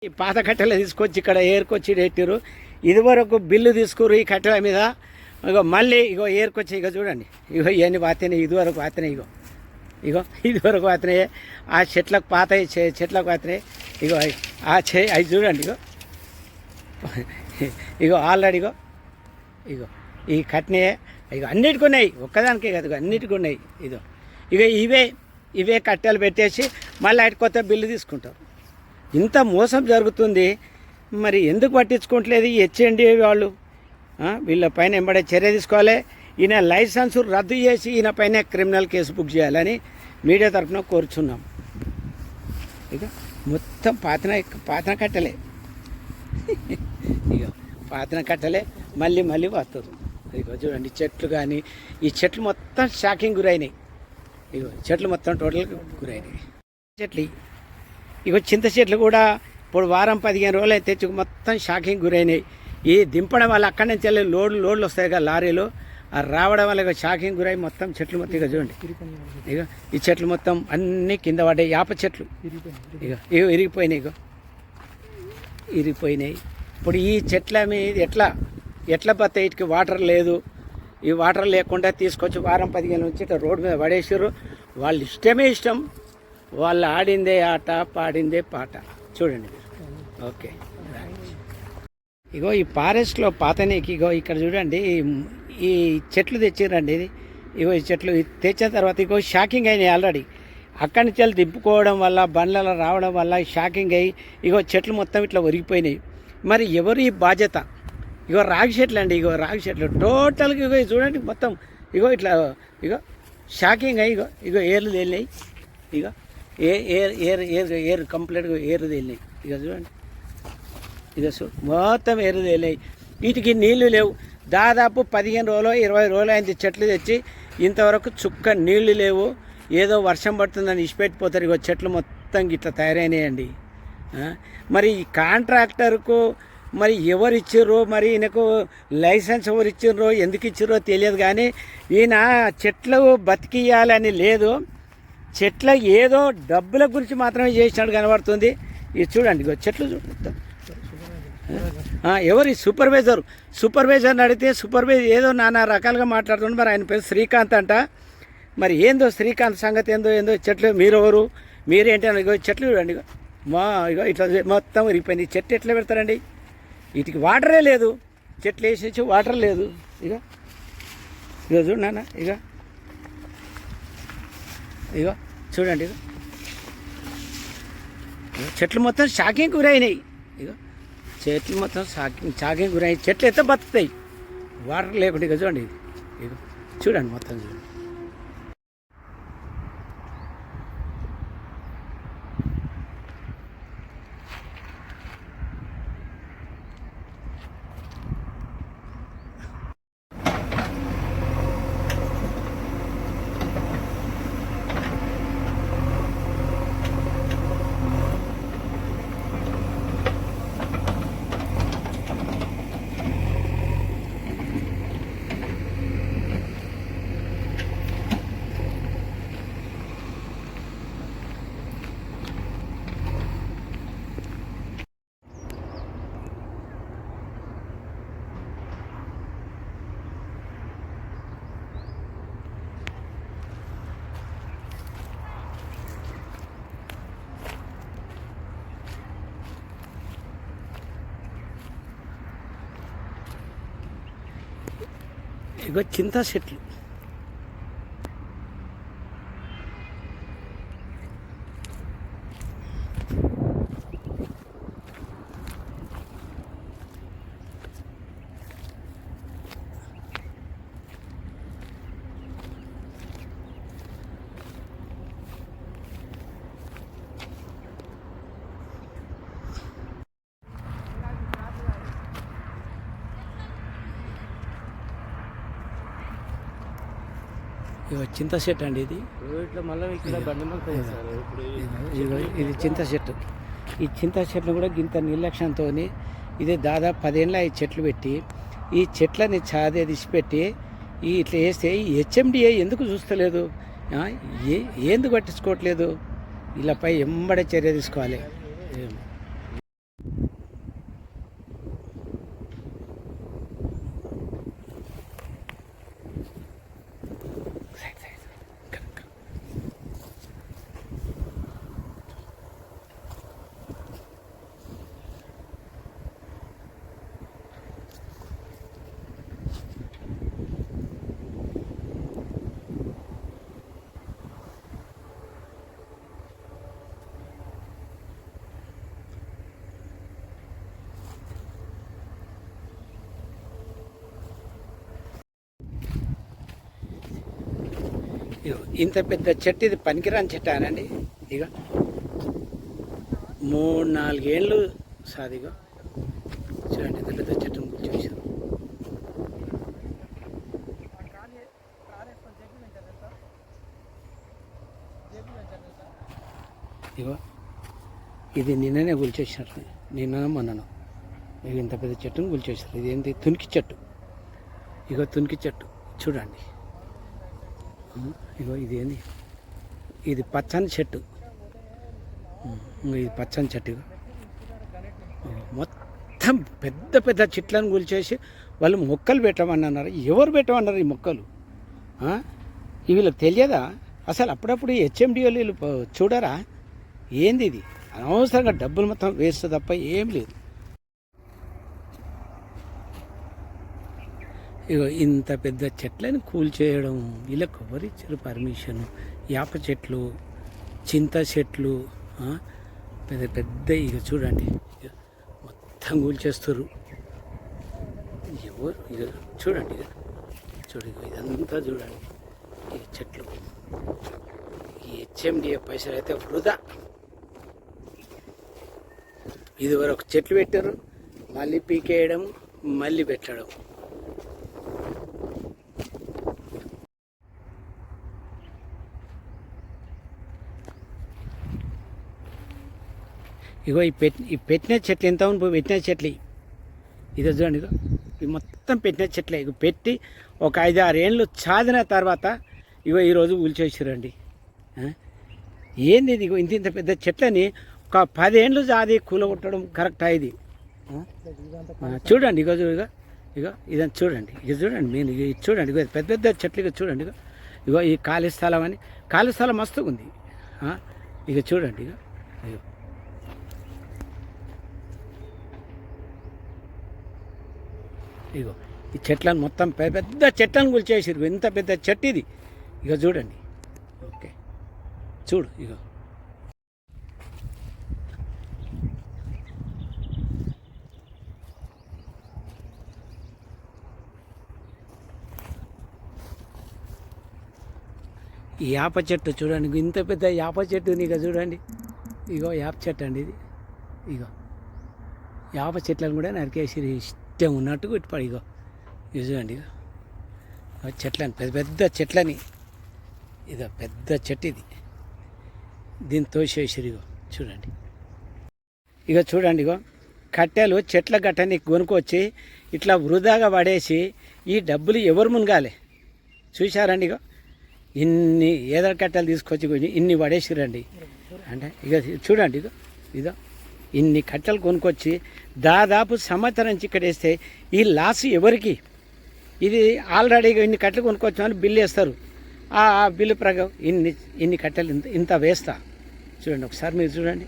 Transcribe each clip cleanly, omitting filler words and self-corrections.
ఈ పాత కట్టెలు తీసుకొచ్చి ఇక్కడ ఏరుకొచ్చి పెట్టారు. ఇదివరకు బిల్లు తీసుకురు ఈ కట్టెల మీద. ఇగో మళ్ళీ ఏరుకొచ్చి చూడండి. ఇవన్నీ పాతనే, ఇదివరకు పాతనే. ఇదివరకు పాతనే. ఆ చెట్లకు పాత చెట్లకు పాతనే. అవి చూడండి. ఆల్రెడీ ఈ కట్నే అన్నిటికి ఉన్నాయి, ఒక్కదానికే కదా, అన్నిటికి ఉన్నాయి. ఇవే కట్టెలు పెట్టేసి మళ్ళీ అటు కొత్త బిల్లు తీసుకుంటారు. ఇంత మోసం జరుగుతుంది. మరి ఎందుకు పట్టించుకోవట్లేదు హెచ్ఎండి వాళ్ళు? వీళ్ళ పైన ఎంబడే చర్య తీసుకోవాలి. ఈయన లైసెన్స్ రద్దు చేసి ఈయన పైన క్రిమినల్ కేసు బుక్ చేయాలని మీడియా తరఫున కోరుచున్నాం. మొత్తం పాతన కట్టలే. పాతన కట్టలే మళ్ళీ వస్తారు. చూడండి చెట్లు కానీ, ఈ చెట్లు మొత్తం షాకింగ్ గురైనాయి. చెట్లు మొత్తం టోటల్గా గురైనాయి. చెట్లు చింత చెట్లు కూడా ఇప్పుడు వారం 15 రోజులు అయితే తెచ్చి మొత్తం షాకింగ్ గురైనాయి. ఈ దింపడం వల్ల అక్కడి నుంచి వెళ్ళి లోడ్లు వస్తాయి కదా లారీలు, రావడం వల్ల షాకింగ్ గురై మొత్తం చెట్లు మొత్తం చూడండి. ఈ చెట్లు మొత్తం అన్నీ కింద పడ్డాయి. యాప చెట్లు ఇరిగిపోయినాయి. ఇప్పుడు ఈ చెట్ల మీద ఎట్లా బతాయి? వీటికి వాటర్ లేదు. ఈ వాటర్ లేకుండా తీసుకొచ్చి వారం 15 నుంచి ఇట్లా రోడ్డు మీద పడేసారు. వాళ్ళు ఇష్టం. వాళ్ళు ఆడిందే ఆట, పాడిందే పాట. చూడండి మీరు. ఓకే, ఈ ఫారెస్ట్లో పాతనీకి ఇక్కడ చూడండి. ఈ చెట్లు తెచ్చిరండి. ఈ చెట్లు తెచ్చిన తర్వాత షాకింగ్ అయినాయి ఆల్రెడీ. అక్కడి నుంచి వెళ్ళి దింపుకోవడం వల్ల, బండ్లలో రావడం వల్ల షాకింగ్ అయ్యి చెట్లు మొత్తం ఇట్లా ఒరిగిపోయినాయి. మరి ఎవరు ఈ బాధ్యత? రాగి చెట్లు అండి. రాగి చెట్లు టోటల్గా చూడండి మొత్తం ఇట్లా షాకింగ్ అయ్యి ఏర్లు తేలినాయి. ఏరు కంప్లీట్గా ఏరు తేలినాయి. చూడండి మొత్తం ఏరు తేలినాయి. వీటికి నీళ్లు లేవు. దాదాపు 15 రోజులు 20 రోజులు అయింది చెట్లు తెచ్చి, ఇంతవరకు చుక్క నీళ్లు లేవు. ఏదో వర్షం పడుతుందని ఇచ్చిపెట్టిపోతారు. చెట్లు మొత్తం ఇట్లా తయారైనాయండి. మరి ఈ కాంట్రాక్టర్కు మరి ఎవరు ఇచ్చిర్రో, మరి ఈయనకు లైసెన్స్ ఎవరు ఇచ్చిర్రో, ఎందుకు ఇచ్చిర్రో తెలియదు. కానీ ఈయన చెట్లు బతికియాలని లేదు, చెట్ల ఏదో డబ్బుల గురించి మాత్రమే చేసినట్టు కనబడుతుంది. ఇది చూడండి. చెట్లు చూడండి. ఎవరు సూపర్వైజర్ని అడిగితే సూపర్వైజర్ ఏదో నానా రకాలుగా మాట్లాడుతుంది. మరి ఆయన పేరు శ్రీకాంత్ అంట. మరి ఏందో శ్రీకాంత్ సంగతి ఏందో చెట్లు మీరెవరు, మీరేంటి? చెట్లు చూడండి. ఇట్లా మొత్తం విరిగిపోయింది. చెట్టు ఎట్లా పెడతారండి? వీటికి వాటరే లేదు. చెట్లు వేసేసి వాటర్ లేదు. చూడు నాన్న. చూడండి. చెట్లు మొత్తం షాకింగ్ గురైనాయి. చెట్లు మొత్తం షాకింగ్ గురైనాయి. చెట్లు ఎంత బతుకుతాయి వాటర్ లేకుండా? చూడండి. చూడండి మొత్తం చూడండి. చింత చెట్లు. చింత చెట్టు అండి. ఇది చింత చెట్టు. ఈ చింత చెట్లు కూడా ఇంత నిర్లక్ష్యంతో ఇది దాదాపు 10 ఏళ్ళ ఈ చెట్లు పెట్టి, ఈ చెట్లని చాదే తీసిపెట్టి ఇట్లా వేస్తే ఈ హెచ్ఎండిఏ ఎందుకు చూస్తలేదు? ఎందుకు పట్టించుకోవట్లేదు? వీళ్ళపై ఎంబడే చర్య తీసుకోవాలి. ఇగో ఇంత పెద్ద చెట్టు ఇది పనికిరాని చెట్టు అనండి. ఇక 3-4 ఏళ్ళు సాదిగో చూడండి ఇంత పెద్ద చెట్టును కూర్చోసారు. ఇగో ఇది నిన్ననే కూల్చేసినారు, నిన్న మొన్నను. ఇక ఇంత పెద్ద చెట్టును కూల్చేసారు. ఇది ఏంటి? తునికి చెట్టు. ఇగో తునికి చెట్టు చూడండి. ఇగో ఇది ఏంది? ఇది పచ్చని చెట్టు. ఇది పచ్చని చెట్టు. మొత్తం పెద్ద పెద్ద చెట్లను కూల్చేసి వాళ్ళు మొక్కలు పెట్టమన్నారు. ఎవరు పెట్టమన్నారు ఈ మొక్కలు? వీళ్ళకి తెలియదా అసలు? అప్పుడప్పుడు హెచ్ఎండిఓలు వీళ్ళు చూడరా? ఏంది ఇది? అనవసరంగా డబ్బులు మొత్తం వేస్ట్ తప్ప ఏం లేదు. ఇగో ఇంత పెద్ద చెట్లను కూల్చేయడం వీళ్ళకి ఎవరిచ్చారు పర్మిషను? యాప చెట్లు, చింత చెట్లు, పెద్ద పెద్ద ఇక చూడండి మొత్తం కూల్చేస్తారు ఎవరు. ఇక చూడండి, ఇక చూడండి ఇదంతా చూడండి ఈ చెట్లు. ఈ హెచ్ఎండిఏ పైసలు అయితే వృధా. ఇదివరకు చెట్లు పెట్టారు, మళ్ళీ పీకేయడం, మళ్ళీ పెట్టడం. ఇగో ఈ పెట్టిన చెట్లు ఎంత ఉంది? పెట్టిన చెట్లు ఇదో చూడండి. ఇగో ఇవి మొత్తం పెట్టిన చెట్లే. ఇక పెట్టి ఒక 5-6 ఏళ్ళు చాదిన తర్వాత ఇగో ఈరోజు కూల్చేసారండి. ఏంది ఇది? ఇంత ఇంత పెద్ద చెట్లని ఒక 10 ఏళ్ళు చాది కూలగొట్టడం కరెక్టా ఇది? చూడండి. ఇగో ఇగో ఇదని చూడండి. ఇక చూడండి నేను ఇది చూడండి. ఇగో పెద్ద పెద్ద చెట్లు ఇక చూడండి. ఇగో ఈ ఖాళీ స్థలం అని, ఖాళీ స్థలం మస్తుగా ఉంది. ఇక చూడండి. ఇగో ఇగో ఈ చెట్లను మొత్తం పెద్ద చెట్లను కూల్చేసారు. ఎంత పెద్ద చెట్టు ఇది! ఇక చూడండి. ఓకే చూడు. ఇగో ఈ యాప చెట్టు చూడండి. ఇంత పెద్ద యాప చెట్టు ఇక చూడండి. ఇగో యాప చెట్టు అండి ఇది. ఇగో యాప చెట్లను కూడా నరికేసి ఇష్టం ఉన్నట్టు కొట్టిపాడు. ఇగో ఇది చూడండి. ఇగో చెట్లని పెద్ద పెద్ద చెట్లని. ఇదో పెద్ద చెట్టు ఇది. దీన్ని తోసేసారు. ఇగో చూడండి. ఇగో చూడండి. ఇగో కట్టెలు చెట్ల గట్టని కొనుక్కొచ్చి ఇట్లా వృధాగా పడేసి ఈ డబ్బులు ఎవరు మునగాలి? చూశారండి. ఇగో ఇన్ని ఏదో కట్టెలు తీసుకొచ్చి ఇన్ని పడేసిరండి. అంటే ఇక చూడండి. ఇదో ఇన్ని కట్టెలు కొనుక్కొచ్చి దాదాపు సంవత్సరం నుంచి ఇక్కడ వేస్తే ఈ లాస్ ఎవరికి? ఇది ఆల్రెడీగా ఇన్ని కట్టెలు కొనుక్కొచ్చామని బిల్లు వేస్తారు. ఆ బిల్లు ప్రకారం ఇన్ని కట్టెలు ఇంత వేస్తా. చూడండి ఒకసారి మీరు చూడండి.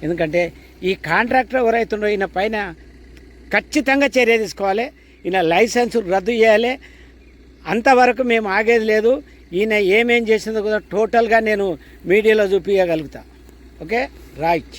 ఎందుకంటే ఈ కాంట్రాక్టర్ ఎవరైతుండో ఈయన పైన ఖచ్చితంగా చర్య తీసుకోవాలి. ఈయన లైసెన్స్ రద్దు చేయాలి. అంతవరకు మేము ఆగేది లేదు. ఈయన ఏమేం చేసిందో కూడా టోటల్గా నేను మీడియాలో చూపించగలుగుతా. Okay right.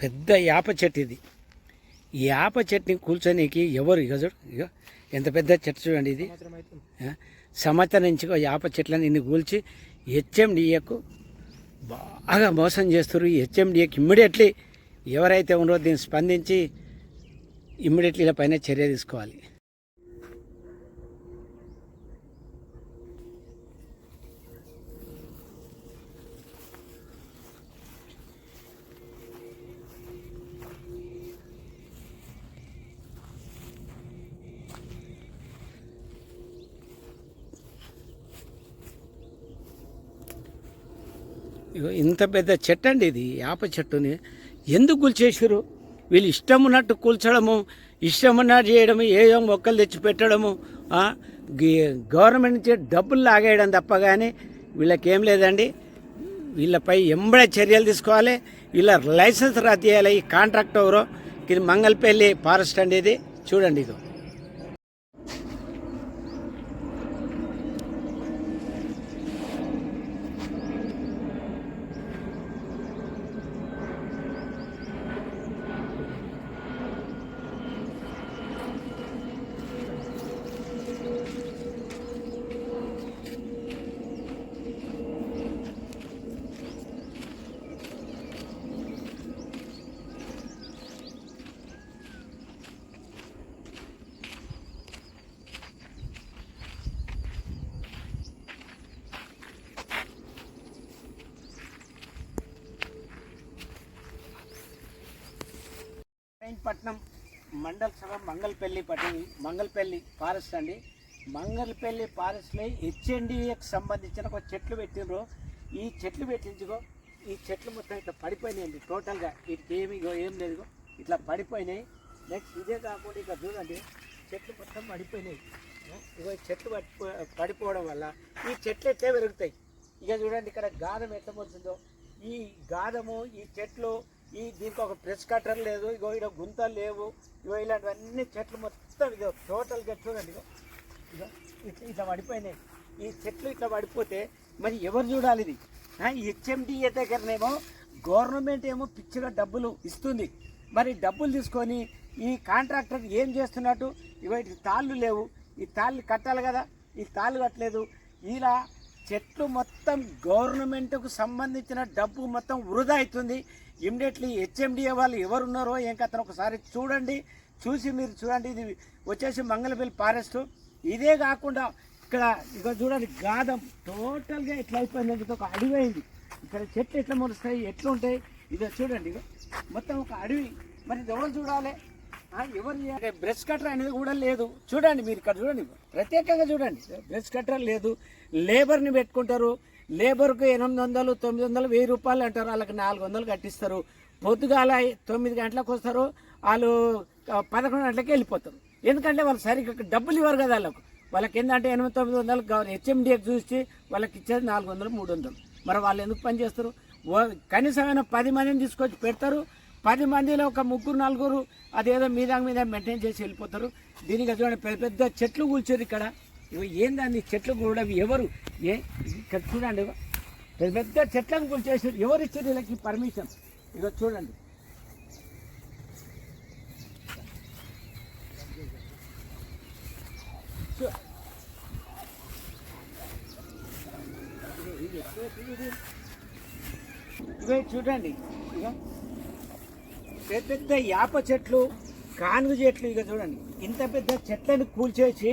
పెద్ద యాప చెట్టు ఇది. ఈ యాప చెట్టుని కూర్చొనికి ఎవరు? ఇక చూడు. ఇక ఎంత పెద్ద చెట్టు చూడండి ఇది. సంవత్సరం నుంచి యాప చెట్లను ఇన్ని కూల్చి హెచ్ఎండిఏకు బాగా మోసం చేస్తారు. ఈ హెచ్ఎండిఏకి ఇమ్మీడియట్లీ ఎవరైతే ఉన్నారో దీన్ని స్పందించి ఇమ్మీడియట్లీ ఇలా పైన చర్య తీసుకోవాలి. ఇగో ఇంత పెద్ద చెట్టు అండి ఇది. యాప చెట్టుని ఎందుకు కూల్చేసారు? వీళ్ళు ఇష్టం ఉన్నట్టు కూల్చడము ఇష్టం ఉన్నట్టు చేయడము, ఏదో మొక్కలు తెచ్చి పెట్టడము, గవర్నమెంట్ నుంచి డబ్బులు లాగేయడం తప్ప కానీ వీళ్ళకేం లేదండి. వీళ్ళపై ఎంబడే చర్యలు తీసుకోవాలి. వీళ్ళ లైసెన్స్ రద్దు చేయాలి. ఈ కాంట్రాక్ట్ ఎవరో, ఇది మంగళపల్లి ఫారెస్ట్ అండి, ఇది చూడండి. ఇది పట్నం మండల సభ మంగళపల్లి ఫారెస్ట్ అండి. మంగళపల్లి ఫారెస్ట్లో హెచ్ఎండిఏకి సంబంధించిన ఒక చెట్లు పెట్టినరు. ఈ చెట్లు పెట్టించుకో, ఈ చెట్లు మొత్తం ఇట్లా పడిపోయినాయండి టోటల్గా. వీటికి ఏం లేదు, ఇట్లా పడిపోయినాయి. నెక్స్ట్ ఇదే కాకుండా ఇక చూడండి, చెట్లు మొత్తం పడిపోయినాయి. ఇక చెట్లు పడిపోవడం వల్ల ఈ చెట్లు ఎట్లే పెరుగుతాయి. ఇక చూడండి ఇక్కడ గాదం ఎట్లా మొలుతుందో. ఈ గాదము, ఈ చెట్లు, దీనికి ఒక ప్రెస్ కట్టర్ లేదు, ఇగో ఇక్కడ గుంతలు లేవు, ఇగో ఇలాంటివన్నీ చెట్లు మొత్తం ఇగో టోటల్గా చూడండి. ఇగో ఇట్లా పడిపోయినాయి. ఈ చెట్లు ఇట్లా పడిపోతే మరి ఎవరు చూడాలి ఇది? ఈ హెచ్ఎండిఏ దగ్గరనేమో గవర్నమెంట్ ఏమో పిచ్చిగా డబ్బులు ఇస్తుంది. మరి డబ్బులు తీసుకొని ఈ కాంట్రాక్టర్ ఏం చేస్తున్నట్టు? ఇగో ఇటు తాళ్ళు లేవు, ఈ తాళ్ళు కట్టాలి కదా, ఈ తాళ్ళు కట్టలేదు. ఇలా చెట్లు మొత్తం గవర్నమెంట్కు సంబంధించిన డబ్బు మొత్తం వృధా అవుతుంది. ఇమ్మీడియట్లీ హెచ్ఎండిఏ వాళ్ళు ఎవరున్నారో ఏం కథ ఒకసారి చూడండి, మీరు చూడండి. ఇది వచ్చేసి మంగళపల్లి ఫారెస్ట్. ఇదే కాకుండా ఇక్కడ ఇక చూడండి, గాదం టోటల్గా ఎట్లా అయిపోయింది, ఒక అడవి అయింది. ఇక్కడ చెట్లు ఎట్లా మొలుస్తాయి, ఎట్లా ఉంటాయి, ఇదో చూడండి. ఇక మొత్తం ఒక అడవి. మరి ఎవరు చూడాలి? ఎవరు బ్రష్ కట్టర్ అనేది కూడా లేదు. చూడండి మీరు ఇక్కడ చూడండి, ప్రత్యేకంగా చూడండి, బ్రష్ కట్టర్ లేదు. లేబర్ని పెట్టుకుంటారు. లేబర్కు 800, 900, 1000 రూపాయలు అంటారు. వాళ్ళకి 400 కట్టిస్తారు. పొద్దుగాల 9 గంటలకు వస్తారు, వాళ్ళు 11 గంటలకి వెళ్ళిపోతారు. ఎందుకంటే వాళ్ళు సరిగ్గా డబ్బులు ఇవ్వరు కదా వాళ్ళకి ఏంటంటే 800-900 హెచ్ఎండిఏకి చూసి వాళ్ళకి ఇచ్చేది 400, 300. మరి వాళ్ళు ఎందుకు పని చేస్తారు? కనీసమైన 10 మందిని తీసుకొచ్చి పెడతారు. 10 మందిలో ఒక 3-4 అదేదో మీద మెయింటైన్ చేసి వెళ్ళిపోతారు. దీనికి చూడండి, పెద్ద చెట్లు కూల్చారు ఇక్కడ. ఏందండి చెట్లు కూడా ఎవరు? ఇక్కడ చూడండి, పెద్ద చెట్లను కూల్చేసారు. ఎవరు ఇచ్చారు వీళ్ళకి పర్మిషన్? ఇక చూడండి, ఇక చూడండి, ఇక పెద్ద యాప చెట్లు, కానుగ చెట్లు. ఇక చూడండి, ఇంత పెద్ద చెట్లను కూల్చేసి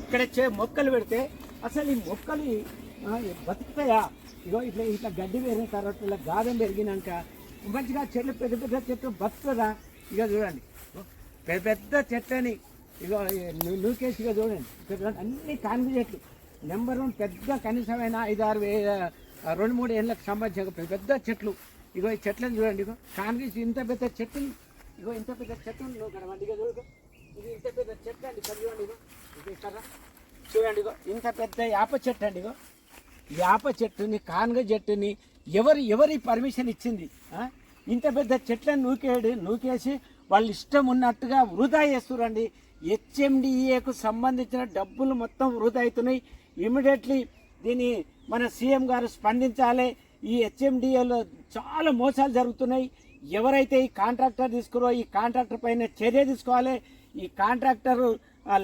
ఇక్కడ మొక్కలు పెడితే అసలు ఈ మొక్కలు బతుకుతాయా? ఇగో ఇట్లా గడ్డి పెరిగిన తర్వాత ఇలా గాదం పెరిగినాక మంచిగా చెట్లు, పెద్ద చెట్లు బతుకుతుందా? ఇక చూడండి, పెద్ద చెట్లని ఇగో నూకేసి ఇక చూడండి, అన్ని కానుగ చెట్లు. నెంబర్ 1 పెద్ద కనీసమైన 5-6 2-3 ఏళ్ళకి సంబంధించిన పెద్ద చెట్లు. ఇగో ఈ చెట్లను చూడండి, ఇగో కానుగ ఇంత పెద్ద చెట్లు, ఇగో ఇంత పెద్ద చెట్లు కనవండి. ఇక చూడు, ఇది ఇంత పెద్ద చెట్లు అండి. ఇక్కడ చూడండి, ఇగో ఇక్కడ చూడండి, ఇగో ఇంత పెద్ద యాప చెట్టు అండి. ఇగో యాప చెట్టుని, కానుగ చెట్టుని ఎవరి పర్మిషన్ ఇచ్చింది? ఇంత పెద్ద చెట్లను నూకేసి వాళ్ళు ఇష్టం ఉన్నట్టుగా వృధా చేస్తురండి. హెచ్ఎండిఏకు సంబంధించిన డబ్బులు మొత్తం వృధా అవుతున్నాయి. ఇమీడియట్లీ దీన్ని మన సీఎం గారు స్పందించాలి. ఈ హెచ్ఎండిఏలో చాలా మోసాలు జరుగుతున్నాయి. ఎవరైతే ఈ కాంట్రాక్టర్ తీసుకురో ఈ కాంట్రాక్టర్ పైన చర్య తీసుకోవాలి. ఈ కాంట్రాక్టర్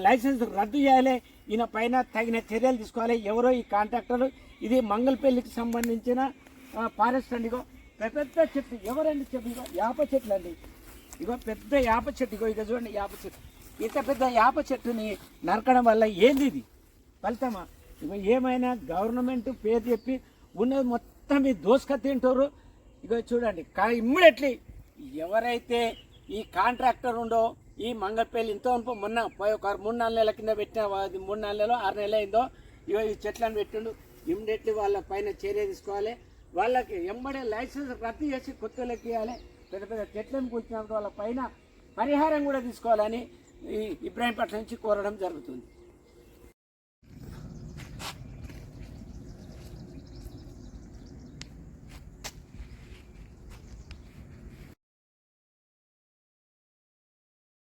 లైసెన్స్ రద్దు చేయాలి. ఈయన పైన తగిన చర్యలు తీసుకోవాలి. ఎవరో ఈ కాంట్రాక్టర్. ఇది మంగళపల్లికి సంబంధించిన ఫారెస్ట్ అండి. ఇగో పెద్ద చెట్లు, ఎవరండి చెప్పు, ఇగో యాప చెట్లు అండి. ఇగో పెద్ద యాప చెట్టు, ఇగో ఇక చూడండి యాప చెట్టు. ఇంత పెద్ద యాప చెట్టుని నరకడం వల్ల ఏంది ఇది ఫలితమా? ఇగో ఏమైనా గవర్నమెంట్ పేరు చెప్పి ఉన్నది మొత్తం మీ దోసుక తింటారు. ఇగో చూడండి, ఇమ్మీడియట్లీ ఎవరైతే ఈ కాంట్రాక్టర్ ఉండో ఈ మంగళపల్లి ఇంతో మొన్న ఒక 3-4 నెలల కింద పెట్టిన 3-4 నెలలో 6 నెలలు అయిందో ఇగో ఈ చెట్లను పెట్టిండు. ఇమ్మీడియట్లీ వాళ్ళ పైన చర్య తీసుకోవాలి. వాళ్ళకి ఎంబడే లైసెన్స్ రద్దు చేసి కొత్తలకి ఇవ్వాలి. పెద్ద చెట్లను కూర్చున్నప్పుడు వాళ్ళ పైన పరిహారం కూడా తీసుకోవాలని ఈ ఇబ్రాహీంపట్నం నుంచి కోరడం జరుగుతుంది.